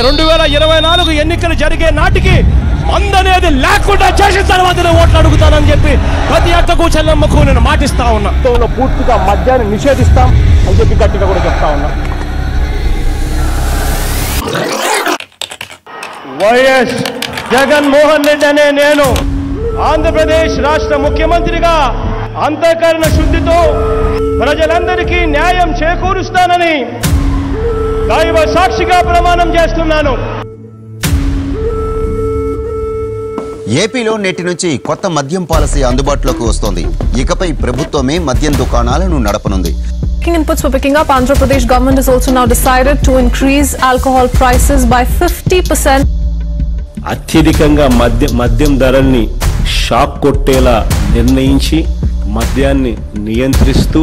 2024 ఎన్నికలు జరిగే నాటికి మందనేది లేకుండా చేసిన తర్వాతనే ఓట్లు అడుగుతానని చెప్పి ప్రతి అక్కకు చెల్లమ్మకు నేను మాటిస్తా ఉన్నా. పూర్తిగా మద్యాన్ని నిషేధిస్తాం అని చెప్పి గట్టిగా కూడా చెప్తా ఉన్నా. వైఎస్ జగన్మోహన్ రెడ్డి అనే నేను ఆంధ్రప్రదేశ్ రాష్ట్ర ముఖ్యమంత్రిగా అంతఃకరణ శుద్ధితో ప్రజలందరికీ న్యాయం చేకూరుస్తానని దైవ సాక్షిగా ప్రమాణం చేస్తున్నాను. ఏపీలో నేటి నుంచి కొత్త మద్యం పాలసీ అందుబాటులోకి వస్తోంది. ఇకపై ప్రభుత్వమే మద్యం దుకాణాలను నడపనుంది. Inputs were picking up. Andhra Pradesh government has also now decided to increase alcohol prices by 50%. అత్యధికంగా మద్యం ధరల్ని షాక్ కొట్టేలా నిర్ణయించి మద్యాన్ని నియంత్రిస్తూ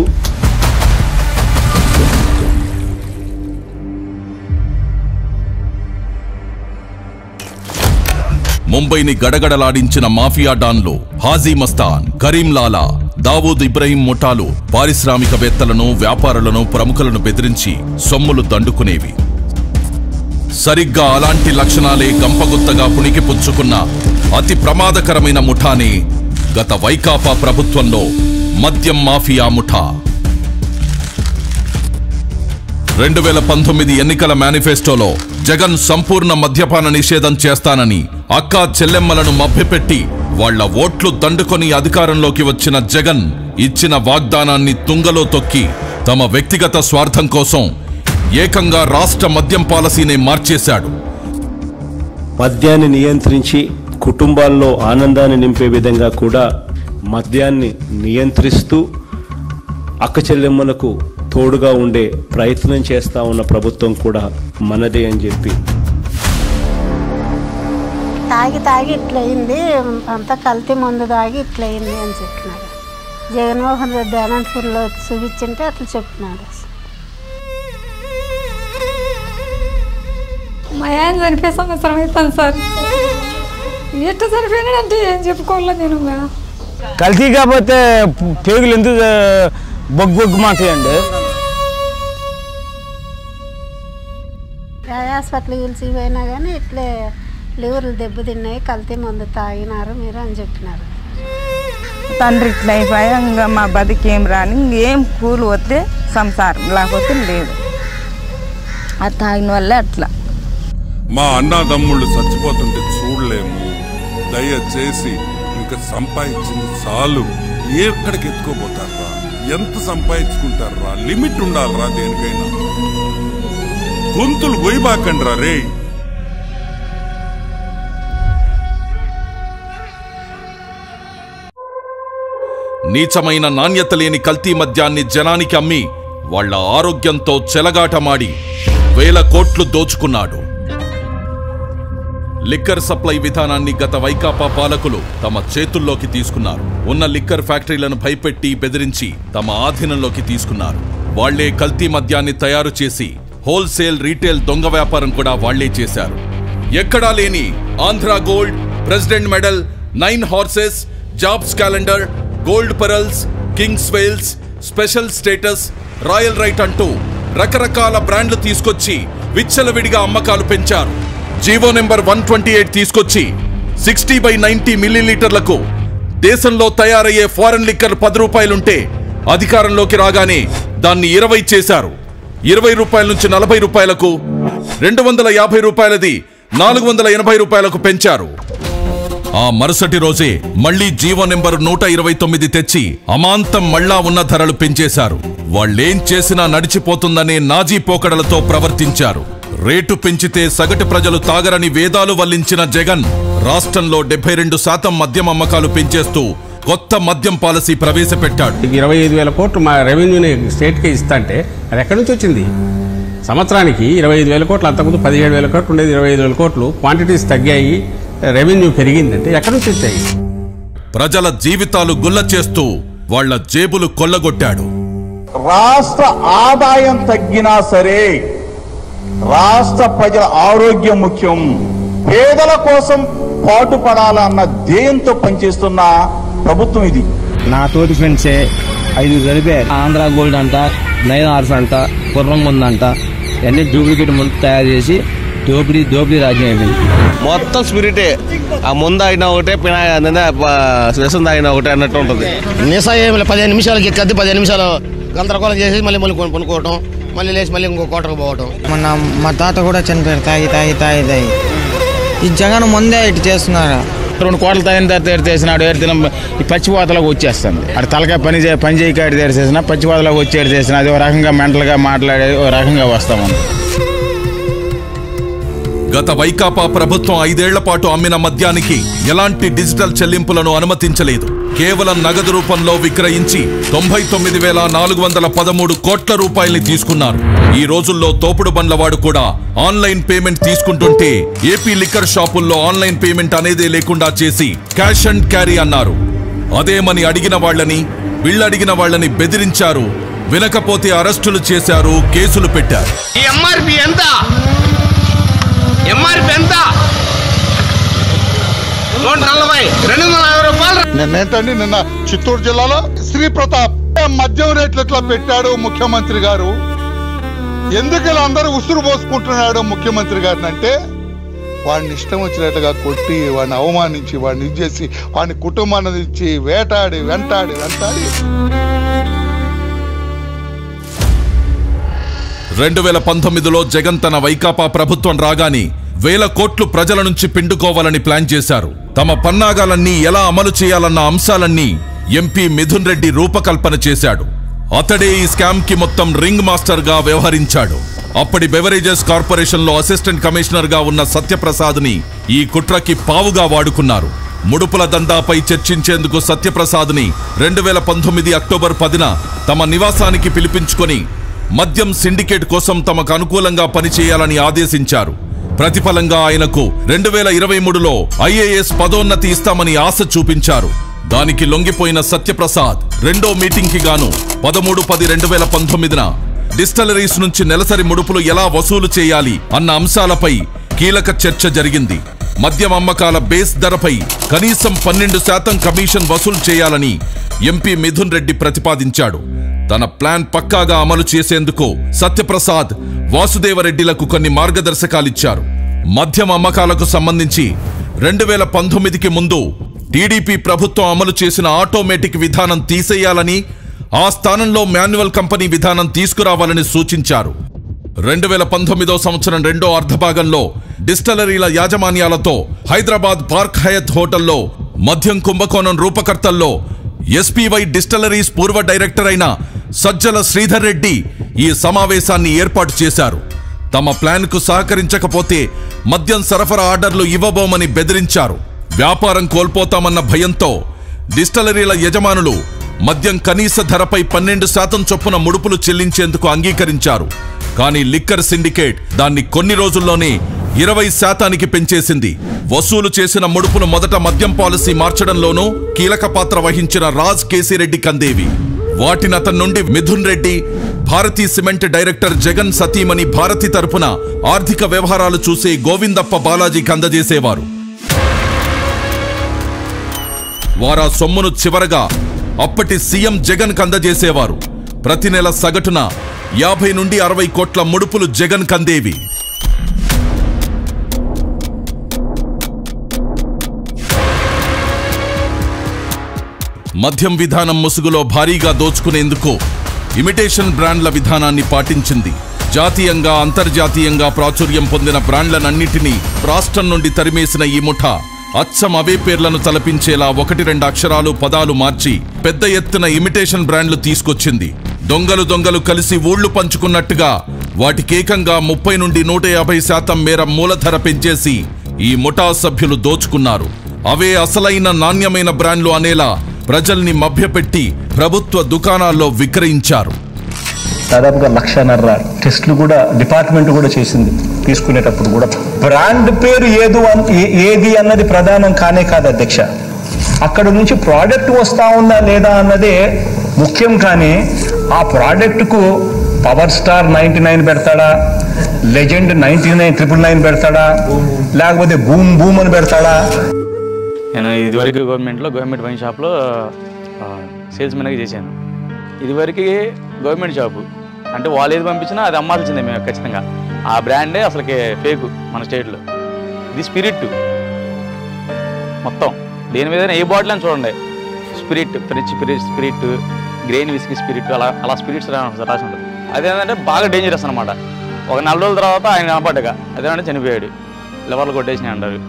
ముంబైని గడగడలాడించిన మాఫియా డాన్లు హాజీ మస్తాన్, కరీం లాలా, దావూద్ ఇబ్రహీం ముఠాలు పారిశ్రామికవేత్తలను, వ్యాపారులను, ప్రముఖులను బెదిరించి సొమ్ములు దండుకునేవి. సరిగ్గా అలాంటి లక్షణాలే గంపగుత్తగా పుణికిపుచ్చుకున్న అతి ప్రమాదకరమైన ముఠానే గత వైకాపా ప్రభుత్వంలో మద్యం మాఫియా ముఠా. 2019 ఎన్నికల మేనిఫెస్టోలో జగన్ సంపూర్ణ మద్యపాన నిషేధం చేస్తానని అక్కా చెల్లెమ్మలను మభ్యపెట్టి వాళ్ల ఓట్లు దండుకొని అధికారంలోకి వచ్చిన జగన్ ఇచ్చిన వాగ్దానాన్ని తుంగలో తొక్కి తమ వ్యక్తిగత స్వార్థం కోసం ఏకంగా రాష్ట్ర మద్యం పాలసీని మార్చేశాడు. మద్యాన్ని నియంత్రించి కుటుంబాల్లో ఆనందాన్ని నింపే విధంగా కూడా మద్యాన్ని నియంత్రిస్తూ అక్క చెల్లెమ్మలకు తోడుగా ఉండే ప్రయత్నం చేస్తా ఉన్న ప్రభుత్వం కూడా మనదే అని చెప్పి. తాగి ఇట్లయింది, అంతా కల్తీ మందు తాగి ఇట్లయింది అని చెప్పినారు. జగన్మోహన్ రెడ్డి అనంతపూర్లో చూపించింటే అట్లా చెప్పినాడు. మా ఆయన చనిపోయే సంవత్సరం అవుతాను సార్. ఎట్లా చనిపోయినాడంటే ఏం చెప్పుకోవాలా నేను. కల్తీ కాకపోతే పేగులు ఎందుకు బొగ్గు మాట్లాడండి. హాస్పిటల్ పిలిచిపోయినా కానీ ఇట్లే లివర్లు దెబ్బతిన్నాయి, కల్తీ మందు తాగినారు మీరు అని చెప్పినారు. తండ్రి ఇట్లా అయిపోయా ఇంకా మా బతికేం రాని, ఇంకేం కూలి వస్తే సంసారం, లేకపోతే లేదు. అది తాగిన వల్లే అట్లా. మా అన్నదమ్ముళ్ళు చచ్చిపోతుంటే చూడలేము. దయచేసి ఇంకా సంపాదించింది చాలు. ఎక్కడికి ఎత్తుకోపోతారా? ఎంత సంపాదించుకుంటారా? లిమిట్ ఉండాలరా దేనికైనా. గొంతులు గొయ్యబాకండ్రా రే. నీచమైన నాణ్యత లేని కల్తీ మద్యాన్ని జనానికి అమ్మి వాళ్ల ఆరోగ్యంతో చెలగాటమాడి వేల కోట్లు దోచుకున్నాడు. లిక్కర్ సప్లై విధానాన్ని గత వైకాపా పాలకులు తమ చేతుల్లోకి తీసుకున్నారు. ఉన్న లిక్కర్ ఫ్యాక్టరీలను భయపెట్టి బెదిరించి తమ ఆధీనంలోకి తీసుకున్నారు. వాళ్లే కల్తీ మద్యాన్ని తయారు చేసి హోల్సేల్, రీటైల్ దొంగ వ్యాపారం కూడా వాళ్లే చేశారు. ఎక్కడా లేని Andhra gold, president medal, 9 horses, jobs calendar, gold pearls, kings wales, special status, royal right అంటూ రకరకాల బ్రాండ్లు తీసుకొచ్చి విచ్చలవిడిగా అమ్మకాలు పెంచారు. జీవో నెంబర్ 128 తీసుకొచ్చి 60/90 మిల్లీలీటర్లకు దేశంలో తయారయ్యే ఫారెన్ లిక్కర్ 10 రూపాయలుంటే అధికారంలోకి రాగానే దాన్ని 20 చేశారు. 20 రూపాయల నుంచి 40 రూపాయలకు, 250 రూపాయలది 480 రూపాయలకు పెంచారు. ఆ మరుసటి రోజే మళ్లీ జీవో నెంబర్ 129 తెచ్చి అమాంతం మళ్లా ఉన్న ధరలు పెంచేశారు. వాళ్లేం చేసినా నడిచిపోతుందనే నాజీ పోకడలతో ప్రవర్తించారు. రేటు పెంచితే సగటు ప్రజలు తాగరని వేదాలు వల్లించిన జగన్ రాష్ట్రంలో 72% మద్యం అమ్మకాలు పెంచేస్తూ కొత్త మద్యం పాలసీ ప్రవేశపెట్టాడు. 25,000 కోట్లు మా రెవెన్యూని స్టేట్కి ఇస్తాంటే అది ఎక్కడి నుంచి వచ్చింది? సంవత్సరానికి 25,000 కోట్లు, అంతకుముందు 17,000 కోట్లు ఉండేది. 25,000 కోట్లు క్వాంటిటీస్ తగ్గాయి, రెవెన్యూ పెరిగిందంటే ఎక్కడి నుంచి వచ్చాయి? ప్రజల జీవితాలు గుల్ల చేస్తూ వాళ్ల జేబులు కొల్లగొట్టాడు. రాష్ట్ర ఆదాయం తగ్గినా సరే రాష్ట్ర ప్రజల ఆరోగ్యం ముఖ్యం, పేదల కోసం పాటుపడాలన్న ధ్యేయంతో పనిచేస్తున్న ప్రభుత్వం ఇది. నా తోటి ఫ్రెండ్సే 5 జరిపారు. ఆంధ్ర గోల్డ్ అంట, 9 హార్స్ అంట, కుర్రం ముందంట, అన్ని డూప్లికేట్ ముందు తయారు చేసి దోపిడీ రాజ్యం అయిపోయింది. మొత్తం స్పిరిటే. ఆ ముందు అయినా ఒకటే, వ్యసం తాగినా ఒకటే అన్నట్టు ఉంటుంది. నిశా ఏమి 15 నిమిషాలకి ఎక్కద్ది, 15 నిమిషాలు గందరగోళం చేసి మళ్ళీ కొనుక్కోవటం, మళ్ళీ లేచి మళ్ళీ ఇంకో కోటకు పోవటం. మా తాత కూడా చనిపోయారు తాగి. ఈ జగన్ ముందే ఇటు చేస్తున్నారు. 2 కోట్ల తాగిన తర్వాత చేసినాడు ఈ పచ్చిపోతలకు వచ్చేస్తుంది. అటు తలకాయ పని చేయకాడి చేసిన పచ్చిపోతలకు వచ్చేది చేసిన అది ఒక రకంగా మెంటల్గా మాట్లాడే ఒక రకంగా వస్తామని. గత వైకాపా ప్రభుత్వం 5 ఏళ్ల పాటు అమ్మిన మద్యానికి ఎలాంటి డిజిటల్ చెల్లింపులను అనుమతించలేదు. కేవలం నగదు రూపంలో విక్రయించి 99,413 కోట్ల రూపాయల్ని తీసుకున్నారు. ఈ రోజుల్లో తోపుడు బండ్లవాడు కూడా ఆన్లైన్ పేమెంట్ తీసుకుంటుంటే ఏపీ లిక్కర్ షాపుల్లో ఆన్లైన్ పేమెంట్ అనేదే లేకుండా చేసి క్యాష్ అండ్ క్యారీ అన్నారు. అదేమని అడిగిన వాళ్ళని వీళ్ళడిగిన వాళ్ళని బెదిరించారు. వినకపోతే అరెస్టులు చేశారు, కేసులు పెట్టారు. నిన్నేంటండి, నిన్న చిత్తూరు జిల్లాలో శ్రీ ప్రతాప్ మద్యం రేట్లు ఎట్లా పెట్టాడు ముఖ్యమంత్రి గారు, ఎందుకు ఇలా అందరూ ఉసురు పోసుకుంటున్నాడు ముఖ్యమంత్రి గారిని అంటే, వాడిని ఇష్టం వచ్చినట్టుగా కొట్టి, వాడిని అవమానించి, వాడిని ఇచ్చేసి, వాడిని కుటుంబాన్ని ఇచ్చి వెంటాడి 2019లో జగన్ తన వైకాపా ప్రభుత్వం రాగానే 1000 కోట్లు ప్రజల నుంచి పిండుకోవాలని ప్లాన్ చేశారు. తమ పన్నాగాలన్నీ ఎలా అమలు చేయాలన్న అంశాలన్నీ ఎంపీ మిథున్ రెడ్డి రూపకల్పన చేశాడు. అతడే ఈ స్కామ్ కి మొత్తం రింగ్ మాస్టర్ గా వ్యవహరించాడు. అప్పటి బెవరేజెస్ కార్పొరేషన్ లో అసిస్టెంట్ కమిషనర్ గా ఉన్న సత్యప్రసాద్ ని ఈ కుట్రకి పావుగా వాడుకున్నారు. ముడుపుల దందాపై చర్చించేందుకు సత్యప్రసాద్ ని 2019 అక్టోబర్ 10న తమ నివాసానికి పిలిపించుకొని మద్యం సిండికేట్ కోసం తమకు అనుకూలంగా పనిచేయాలని ఆదేశించారు. ప్రతిఫలంగా ఆయనకు 2023లో IAS పదోన్నతి ఇస్తామని ఆశ చూపించారు. దానికి లొంగిపోయిన సత్యప్రసాద్ రెండో మీటింగ్ కి గాను 13/10/2019న డిస్టిలరీస్ నుంచి నెలసరి ముడుపులు ఎలా వసూలు చేయాలి అన్న అంశాలపై కీలక చర్చ జరిగింది. మద్యం అమ్మకాల బేస్ ధరపై కనీసం 12% కమిషన్ వసూలు చేయాలని ఎంపీ మిథున్ రెడ్డి ప్రతిపాదించాడు. తన ప్లాన్ పక్కాగా అమలు చేసేందుకు సత్యప్రసాద్ వాసుదేవరెడ్డిలకు కొన్ని మార్గదర్శకాలిచ్చారు. మద్యం అమ్మకాలకు సంబంధించి 2019కి ముందు టీడీపీ ప్రభుత్వం అమలు చేసిన ఆటోమేటిక్ విధానం తీసేయాలని, ఆ స్థానంలో మాన్యువల్ కంపెనీ విధానం తీసుకురావాలని సూచించారు. 2019వ సంవత్సరం రెండో అర్ధభాగంలో డిస్టిలరీల యాజమాన్యాలతో హైదరాబాద్ పార్క్ హయత్ హోటల్లో మద్యం కుంభకోణం రూపకర్తల్లో SPY డిస్టిలరీస్ పూర్వ డైరెక్టర్ అయిన సజ్జల శ్రీధర్ రెడ్డి ఈ సమావేశాన్ని ఏర్పాటు చేశారు. తమ ప్లాన్ కు సహకరించకపోతే మద్యం సరఫరా ఆర్డర్లు ఇవ్వబోమని బెదిరించారు. వ్యాపారం కోల్పోతామన్న భయంతో డిస్టిలరీల యజమానులు మద్యం కనీస ధరపై 12% చొప్పున ముడుపులు చెల్లించేందుకు అంగీకరించారు. కానీ లిక్కర్ సిండికేట్ దాన్ని కొన్ని రోజుల్లోనే 20% పెంచేసింది. వసూలు చేసిన ముడుపును మొదట మద్యం పాలసీ మార్చడంలోనూ కీలక పాత్ర వహించిన రాజ్ కేసిరెడ్డి కందేవి. వాటిని అతని నుండి మిథున్ రెడ్డి, భారతీ సిమెంట్ డైరెక్టర్ జగన్ సతీమణి భారతి తరపున ఆర్థిక వ్యవహారాలు చూసే గోవిందప్ప బాలాజీకి అందజేసేవారు. వారా సొమ్మును చివరగా అప్పటి సీఎం జగన్ కందజేసేవారు. ప్రతి నెల సగటున 50 నుండి 60 కోట్ల ముడుపులు జగన్ కందేవి. మద్యం విధానం ముసుగులో భారీగా దోచుకునేందుకు ఇమిటేషన్ బ్రాండ్ల విధానాన్ని పాటించింది. జాతీయంగా అంతర్జాతీయంగా ప్రాచుర్యం పొందిన బ్రాండ్లనన్నిటినీ రాష్ట్రం నుండి తరిమేసిన ఈ ముఠా అచ్చం అవే పేర్లను తలపించేలా 1-2 అక్షరాలు పదాలు మార్చి పెద్ద ఎత్తున ఇమిటేషన్ బ్రాండ్లు తీసుకొచ్చింది. దొంగలు కలిసి ఊళ్లు పంచుకున్నట్టుగా వాటికేకంగా 30 నుండి 150% మేర మూలధర పెంచేసి ఈ ముఠా సభ్యులు దోచుకున్నారు. అవే అసలైన నాణ్యమైన బ్రాండ్లు అనేలా ప్రజల్ని మభ్యపెట్టి ప్రభుత్వ దుకాణాల్లో విక్రయించారు. దాదాపుగా 1,50,000 టెస్టులు కూడా డిపార్ట్మెంట్ కూడా చేసింది. తీసుకునేటప్పుడు కూడా బ్రాండ్ పేరు ఏది అన్నది ప్రధానం కానే కాదు అధ్యక్ష. అక్కడ నుంచి ప్రోడక్ట్ వస్తా ఉందా లేదా అన్నదే ముఖ్యం. కానీ ఆ ప్రోడక్ట్కు పవర్ స్టార్ 99 పెడతాడా, లెజెండ్ 99,999 పెడతాడా, లేకపోతే బూమ్ అని పెడతాడా? నేను ఇదివరకు గవర్నమెంట్ వైన్ షాప్లో సేల్స్ మెన్గా చేశాను. ఇదివరకు గవర్నమెంట్ షాపు అంటే వాళ్ళు ఏది పంపించినా అది అమ్మాల్సిందే మేము ఖచ్చితంగా. ఆ బ్రాండే అసలుకి ఫేక్ మన స్టేట్లో. ఇది స్పిరిట్ మొత్తం, దేని మీద ఏ బాటిల్ అని చూడండి, spirit, French spirit, grain whisky spirit, అలా స్పిరిట్స్ రాసి ఉంటుంది. అదేంటంటే బాగా డేంజరస్ అనమాట. ఒక 4 రోజుల తర్వాత ఆయన కనపడ్డగా అదేంటే చనిపోయాడు, లివర్లు కొట్టేసినాయి అంటారు.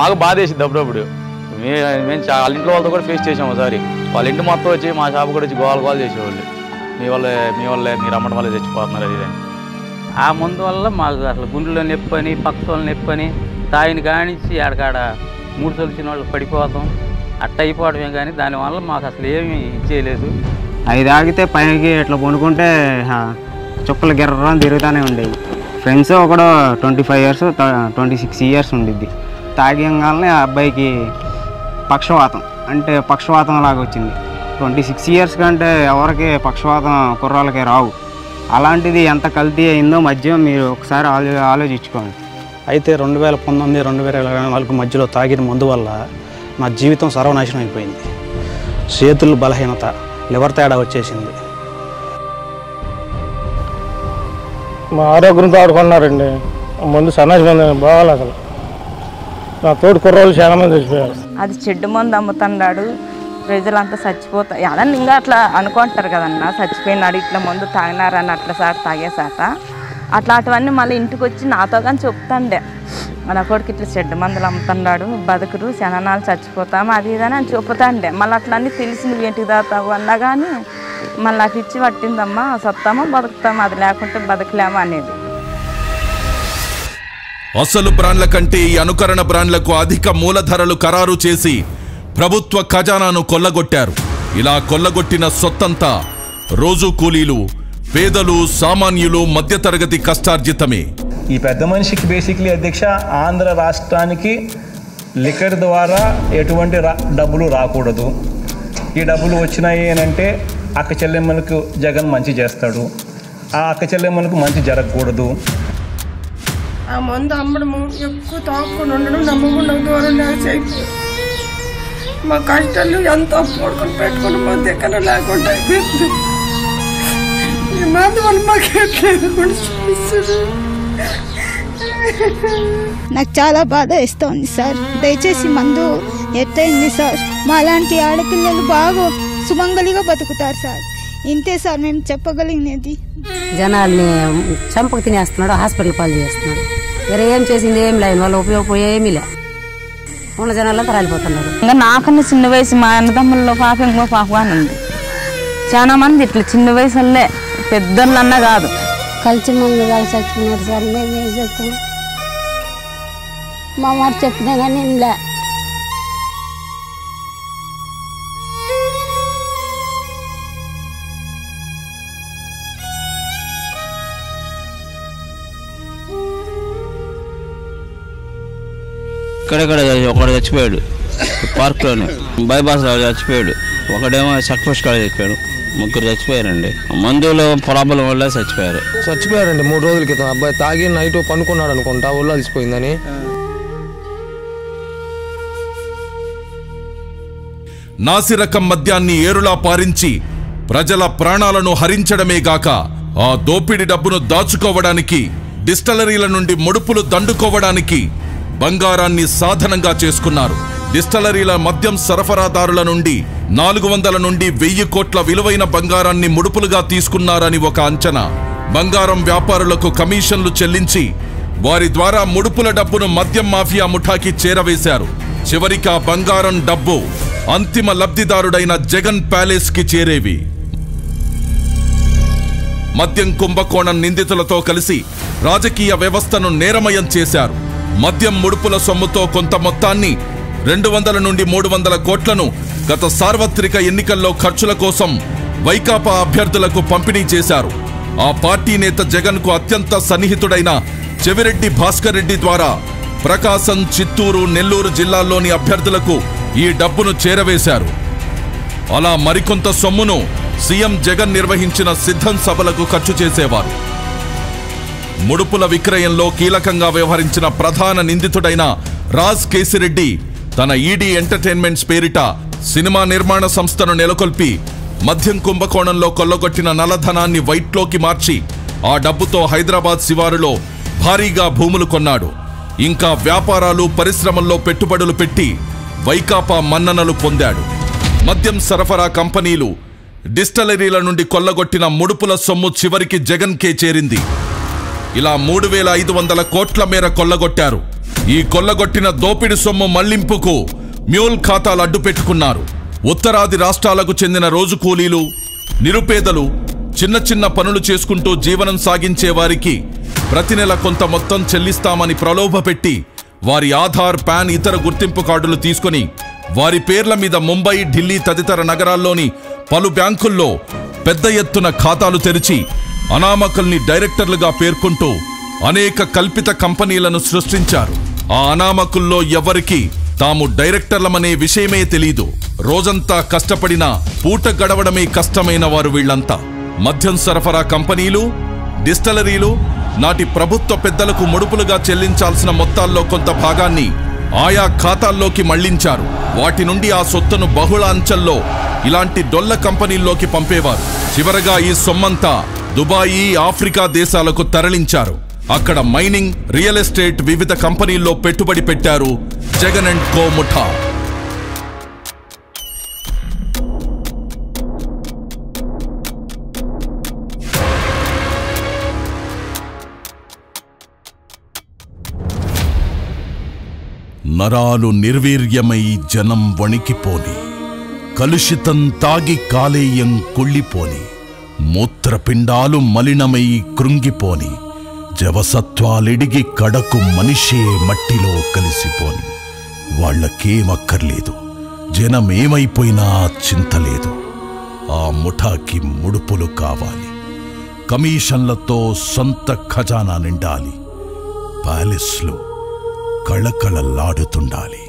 మాకు బాధ వేసింది అప్పుడప్పుడు. మేము వాళ్ళ ఇంట్లో వాళ్ళతో కూడా ఫేస్ చేసాము ఒకసారి. వాళ్ళ ఇంటి మొత్తం వచ్చి మా షాపు కూడా వచ్చి గోలు చేసేవాళ్ళు, మీ వల్లే మీరు అమ్మడం వల్ల చచ్చిపోతున్నారు అది అని. ఆ మందు వల్ల మాకు అసలు గుండెలో నొప్పి అని, పక్కతోళ్ళు నొప్పి అని, తాయిని కానించి ఆడకాడ 3 తొలిచిన వాళ్ళు పడిపోతాం అట్ట అయిపోవడమే. కానీ దానివల్ల మాకు అసలు ఏమీ ఇచ్చేయలేదు. 5 ఆగితే పైకి ఇట్లా పండుకుంటే చుక్కలు గిర్రని తిరుగుతూనే ఉండేవి. ఫ్రెండ్స్ ఒకడు 25 ఇయర్స్ 26 ఇయర్స్ ఉండిద్ది. తాగంగానే ఆ అబ్బాయికి పక్షవాతం, అంటే పక్షవాతం లాగా వచ్చింది. 26 ఇయర్స్ కంటే ఎవరికి పక్షవాతం కుర్రాళ్ళకే రావు. అలాంటిది ఎంత కల్తీ అయిందో మద్యం మీరు ఒకసారి ఆలోచించుకోండి. అయితే 2019, 2024 మధ్యలో తాగిన మందు వల్ల నా జీవితం సర్వనాశనం అయిపోయింది. చేతులు బలహీనత, లివర్ తేడా వచ్చేసింది. మా ఆరోగ్యంతో ఆడుకున్నారండి. ముందు సన్నాసి మంది బాగాలి. అసలు నా తోటి కుర్రోళ్ళు చాలా మంది చచ్చిపోయారు. అది చెడ్డు మందు అమ్ముతున్నాడు, ప్రజలంతా చచ్చిపోతాయి అదని ఇంకా అట్లా అనుకుంటారు కదన్నా. చచ్చిపోయినాడు ఇట్లా మందు తాగినారని అట్లా సార్ తాగేసాట అట్లాంటివన్నీ మళ్ళీ ఇంటికి వచ్చి నాతో కానీ చెప్తాండే, మన కొడుకు ఇట్లా చెడ్డ మందులు అమ్ముతున్నాడు, బతుకురు శనాలు చచ్చిపోతాము అది ఇదని అని చెప్తాండే. మళ్ళీ అట్లన్నీ తెలిసి నువ్వు ఏంటికి తాగుతావు అన్నా కానీ మళ్ళీ నాకు ఇచ్చి పట్టిందమ్మా, సత్తామో బతుకుతాము, అది లేకుంటే బతకలేమా అనేది. అసలు బ్రాండ్ల కంటే ఈ అనుకరణ బ్రాండ్లకు అధిక మూలధరలు ఖరారు చేసి ప్రభుత్వ ఖజానాను కొల్లగొట్టారు. ఇలా కొల్లగొట్టిన సొత్తంతా రోజు కూలీలు, పేదలు, సామాన్యులు, మధ్యతరగతి కష్టార్జితమే. ఈ పెద్ద మనిషికి బేసిక్లీ అధ్యక్ష ఆంధ్ర రాష్ట్రానికి లిక్కర్ ద్వారా ఎటువంటి డబ్బులు రాకూడదు. ఈ డబ్బులు వచ్చినాయి అంటే అక్క చెల్లెమ్మలకు జగన్ మంచి చేస్తాడు, ఆ అక్క చెల్లెమ్మలకు మంచి జరగకూడదు. ఆ మందు అమ్మడము, ఎక్కువ తాకుండా ఉండడం, నమ్మకుండా ద్వారా అయిపోయి మా కష్టాలు ఎంతో పోడుకొని పెట్టుకుని మా దగ్గర లేకుండా అయిపోయింది. ఈ మందు వల్ల మాకు ఎట్లేదు కూడా చూపిస్తారు. నాకు చాలా బాధ వేస్తోంది సార్. దయచేసి మందు ఎత్తైంది సార్. మా లాంటి ఆడపిల్లలు బాగా సుమంగలిగా బతుకుతారు సార్. ఇంతే సార్ మేము చెప్పగలిగినది. జనాల్ని చంపకు తినేస్తున్నాడు, హాస్పిటల్ పాలు చేస్తున్నాడు. వేరే ఏం చేసింది ఏం లేదు, వాళ్ళు ఉపయోగపోయే ఏమీ లే. ఉన్న జనాలంతా రాలిపోతున్నారు. ఇంకా నాకన్నా చిన్న వయసు మా అన్నదమ్ముల్లో పాప ఇంకో పాప అని ఉంది. చాలా మంది ఇట్లా చిన్న వయసులే, పెద్దోళ్ళన్నా కాదు. కలిసి మందు కలిసి చచ్చిపోయినారు సార్. మేమేం చెప్తాం, మా మాట చెప్పినా కానీ లే. ఇక్కడెక్కడ ఒకడు చచ్చిపోయాడు, పార్క్లోనే బైపాస్ చచ్చిపోయాడు. ఒకడేమో సక్ఫోష్ కాడ చచ్చిపోయాడు. 3 చచ్చిపోయారండి. మందులో ప్రాబ్లం వల్ల చచ్చిపోయారండి. 3 రోజుల క్రితం అబ్బాయి తాగి నైట్ పనుకున్నాడు అనుకుంటా, ఒళ్ళు అలసిపోయిందని. నాసిరకం మద్యాన్ని ఏరులా పారించి ప్రజల ప్రాణాలను హరించడమే గాక ఆ దోపిడి డబ్బును దాచుకోవడానికి, డిస్టలరీల నుండి ముడుపులు దండుకోవడానికి బంగారాన్ని సాధనంగా చేసుకున్నారు. డిస్టలరీల మద్యం సరఫరాదారుల నుండి 400 నుండి 1000 కోట్ల విలువైన బంగారాన్ని ముడుపులుగా తీసుకున్నారని ఒక అంచనా. బంగారం వ్యాపారులకు కమిషన్లు చెల్లించి వారి ద్వారా ముడుపుల డబ్బును మద్యం మాఫియా ముఠాకి చేరవేశారు. చివరికి ఆ బంగారం డబ్బు అంతిమ లబ్ధిదారుడైన జగన్ ప్యాలెస్ కి చేరేవి. మద్యం కుంభకోణం నిందితులతో కలిసి రాజకీయ వ్యవస్థను నేరమయం చేశారు. మద్యం ముడుపుల సొమ్ముతో కొంత మొత్తాన్ని 200 నుండి 300 కోట్లను గత సార్వత్రిక ఎన్నికల్లో ఖర్చుల కోసం వైకాపా అభ్యర్థులకు పంపిణీ చేశారు. ఆ పార్టీ నేత జగన్ కు అత్యంత సన్నిహితుడైన చెవిరెడ్డి భాస్కర్ రెడ్డి ద్వారా ప్రకాశం, చిత్తూరు, నెల్లూరు జిల్లాల్లోని అభ్యర్థులకు ఈ డబ్బును చేరవేశారు. అలా మరికొంత సొమ్మును సీఎం జగన్ నిర్వహించిన సిద్ధం సభలకు ఖర్చు చేసేవారు. ముడుపుల విక్రయంలో కీలకంగా వ్యవహరించిన ప్రధాన నిందితుడైన రాజ్ కేసిరెడ్డి తన ఈడీ ఎంటర్టైన్మెంట్స్ పేరిట సినిమా నిర్మాణ సంస్థను నెలకొల్పి మద్యం కుంభకోణంలో కొల్లగొట్టిన నల్లధనాన్ని వైట్లోకి మార్చి ఆ డబ్బుతో హైదరాబాద్ శివారులో భారీగా భూములు కొన్నాడు. ఇంకా వ్యాపారాలు పరిశ్రమల్లో పెట్టుబడులు పెట్టి వైకాపా మన్ననలు పొందాడు. మద్యం సరఫరా కంపెనీలు, డిస్టిలరీల నుండి కొల్లగొట్టిన ముడుపుల సొమ్ము చివరికి జగన్కే చేరింది. ఇలా 3,500 కోట్ల మేర కొల్లగొట్టారు. ఈ కొల్లగొట్టిన దోపిడి సొమ్ము మళ్లింపుకు మ్యూల్ ఖాతాలు అడ్డు పెట్టుకున్నారు. ఉత్తరాది రాష్ట్రాలకు చెందిన రోజు కూలీలు, నిరుపేదలు చిన్న చిన్న పనులు చేసుకుంటూ జీవనం సాగించే వారికి ప్రతి నెల కొంత మొత్తం చెల్లిస్తామని ప్రలోభపెట్టి వారి ఆధార్, పాన్, ఇతర గుర్తింపు కార్డులు తీసుకుని వారి పేర్ల మీద ముంబై, ఢిల్లీ తదితర నగరాల్లోని పలు బ్యాంకుల్లో పెద్ద ఎత్తున ఖాతాలు తెరిచి అనామకుల్ని డైరెక్టర్లుగా పేర్కొంటూ అనేక కల్పిత కంపెనీలను సృష్టించారు. ఆ అనామకుల్లో ఎవరికి తాము డైరెక్టర్లమనే విషయమే తెలీదు. రోజంతా కష్టపడినా పూట గడవడమే కష్టమైన వారు వీళ్లంతా. మద్యం సరఫరా కంపెనీలు, డిస్టిలరీలు నాటి ప్రభుత్వ పెద్దలకు ముడుపులుగా చెల్లించాల్సిన మొత్తాల్లో కొంత భాగాన్ని ఆయా ఖాతాల్లోకి మళ్లించారు. వాటి నుండి ఆ సొత్తును బహుళ అంచెల్లో ఇలాంటి డొల్ల కంపెనీల్లోకి పంపేవారు. చివరగా ఈ సొమ్మంతా దుబాయి, ఆఫ్రికా దేశాలకు తరలించారు. అక్కడ మైనింగ్, రియల్ ఎస్టేట్ వివిధ కంపెనీల్లో పెట్టుబడి పెట్టారు జగన్ అండ్ కో ముఠా. నరాలు నిర్వీర్యమై జనం వణికిపోని, కలుషితం తాగి కాలేయం కుళ్ళిపోని, మూత్రపిండాలు మలినమై కృంగిపోని, జవసత్వాలిడిగి కడకు మనిషే మట్టిలో కలిసిపోని. వాళ్లకేమక్కర్లేదు, జనమేమైపోయినా చింతలేదు. ఆ ముఠాకి ముడుపులు కావాలి, కమిషన్లతో సొంత ఖజానా నిండాలి, ప్యాలెస్లు కళకళలాడుతుండాలి.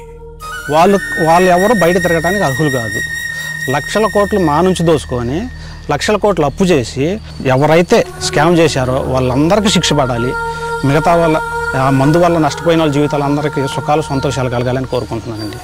వాళ్ళు ఎవరు బయట తిరగడానికి అర్హులు కాదు. లక్షల కోట్లు మా నుంచి దోసుకొని లక్షల కోట్లు అప్పు చేసి ఎవరైతే స్కామ్ చేశారో వాళ్ళందరికీ శిక్ష పడాలి. మిగతా వాళ్ళ మందు వల్ల నష్టపోయిన వాళ్ళ జీవితాలందరికీ సుఖాలు, సంతోషాలు కలగాలని కోరుకుంటున్నానండి.